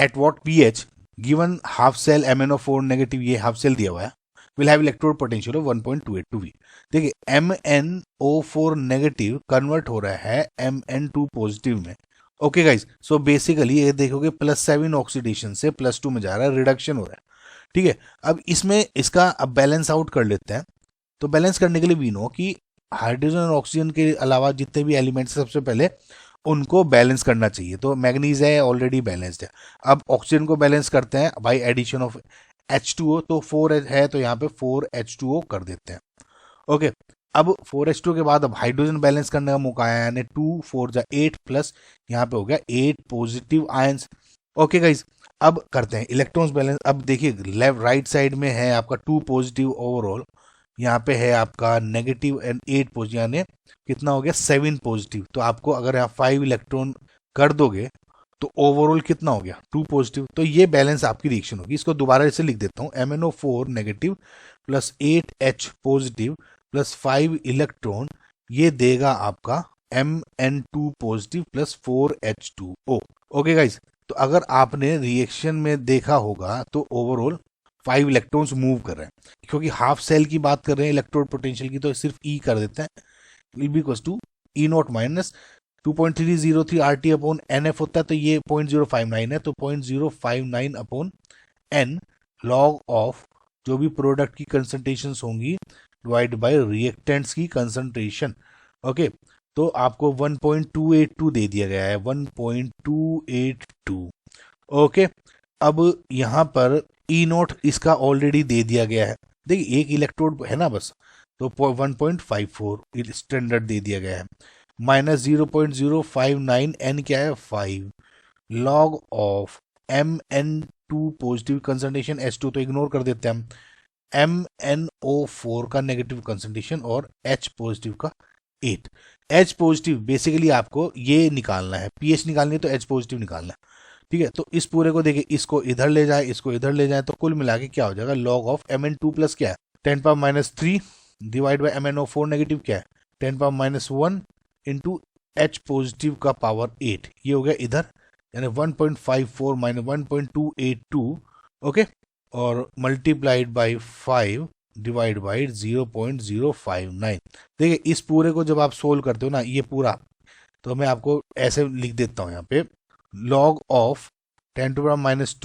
Eight what pH given half cell MnO4 negative, ये half cell दिया हुआ है, will have electrode potential of 1.282 V। देखिए MnO4 negative convert हो रहा है Mn2 पॉजिटिव में। ओके गाइज, सो बेसिकली ये देखोगे +7 ऑक्सीडेशन से +2 में जा रहा है, रिडक्शन हो रहा है। ठीक है, अब इसमें इसका अब बैलेंस आउट कर लेते हैं। तो बैलेंस करने के लिए वी नो कि हाइड्रोजन और ऑक्सीजन के अलावा जितने भी एलिमेंट्स सबसे पहले उनको बैलेंस करना चाहिए। तो मैग्नीज है ऑलरेडी बैलेंस्ड है। अब ऑक्सीजन को बैलेंस करते हैं बाय एडिशन ऑफ H2O, तो 4 है तो यहाँ पे 4H2O कर देते हैं। ओके, अब 4H2O के बाद अब हाइड्रोजन बैलेंस करने का मौका आया, यानी 2 4 जा 8 प्लस यहाँ पे हो गया 8 पॉजिटिव आयंस। ओके गाइज, अब करते हैं इलेक्ट्रॉन्स बैलेंस। अब देखिए लेफ्ट राइट साइड में है आपका 2 पॉजिटिव ओवरऑल, यहाँ पे है आपका नेगेटिव एंड 8 पॉजिटिव, यानी कितना हो गया 7 पॉजिटिव। तो आपको अगर यहाँ 5 इलेक्ट्रॉन कर दोगे तो ओवरऑल कितना हो गया 2 पॉजिटिव। तो ये बैलेंस आपकी रिएक्शन होगी। इसको दोबारा से लिख देता हूँ, MnO4 negative plus 8H positive plus 5 electron, ये देगा आपका Mn2 positive plus 4H2O। Okay guys, तो अगर आपने रिएक्शन में देखा होगा तो ओवरऑल 5 इलेक्ट्रॉन्स मूव कर रहे हैं। क्योंकि हाफ सेल की बात कर रहे हैं इलेक्ट्रोड पोटेंशियल की, तो सिर्फ E कर देते हैं, will be equals to E0 minus 2.303 RT upon NF होता है, तो ये 0.059 है, तो 0.059 अपॉन N लॉग ऑफ जो भी प्रोडक्ट की कंसंट्रेशन होंगी डिवाइड बाय रिएक्टेंट्स की कंसंट्रेशन। ओके, तो आपको 1.282 दे दिया गया है, 1.282। ओके, अब यहाँ पर E0 इसका ऑलरेडी दे दिया गया है। देखिए एक इलेक्ट्रोड है ना बस, तो 1.54 स्टैंडर्ड दे दिया गया है, माइनस 0.059 N क्या है 5 log of Mn2 positive concentration H2 तो इग्नोर कर देते हैं हम, MnO4 का नेगेटिव कंसंट्रेशन और H पॉजिटिव का 8। H पॉजिटिव बेसिकली आपको ये निकालना है, pH निकालनी है तो H पॉजिटिव निकालना है। ठीक है, तो इस पूरे को देखिए, इसको इधर ले जाए, इसको इधर ले जाए, तो कुल मिला के क्या हो जाएगा लॉग ऑफ Mn2 प्लस क्या है 10⁻³ डिवाइड बाई MnO4 नेगेटिव क्या है 10⁻1 इंटू H पॉजिटिव का पावर 8, ये हो गया इधर, यानी 1.54 माइनस 1.282। ओके, और मल्टीप्लाइड बाई 5 डिवाइड बाई 0.059। देखिए इस पूरे को जब आप सोल्व करते हो ना, ये पूरा, तो मैं आपको ऐसे लिख देता हूँ यहाँ पे, log of 10⁻² minus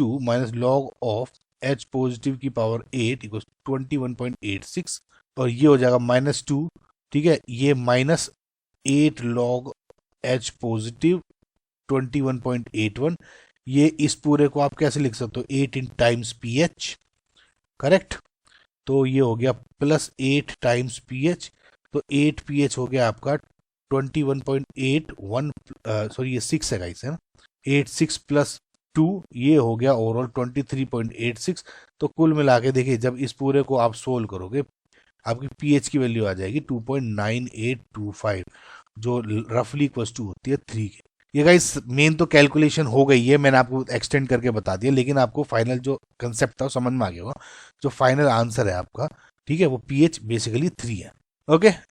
log of H positive की पावर 8 इक्वल 21.86, और ये हो जाएगा -2। ठीक है, ये -8 लॉग H पॉजिटिव 21.81। ये इस पूरे को आप कैसे लिख सकते हो 8 इन टाइम्स pH, करेक्ट। तो ये हो गया +8 टाइम्स pH, तो 8 pH हो गया आपका 21.81, सॉरी ये 6 है गाइस, है ना, 86 प्लस 2 ये हो गया ओवरऑल 23.86। तो कुल मिला के देखिए जब इस पूरे को आप सोल्व करोगे आपकी pH की वैल्यू आ जाएगी 2.9825, जो रफली इक्वल टू होती है 3 के। ये गाइस मेन तो कैलकुलेशन हो गई है, मैंने आपको एक्सटेंड करके बता दिया, लेकिन आपको फाइनल जो कंसेप्ट था वो समझ में आ गया होगा। जो फाइनल आंसर है आपका, ठीक है, वो pH बेसिकली 3 है। ओके,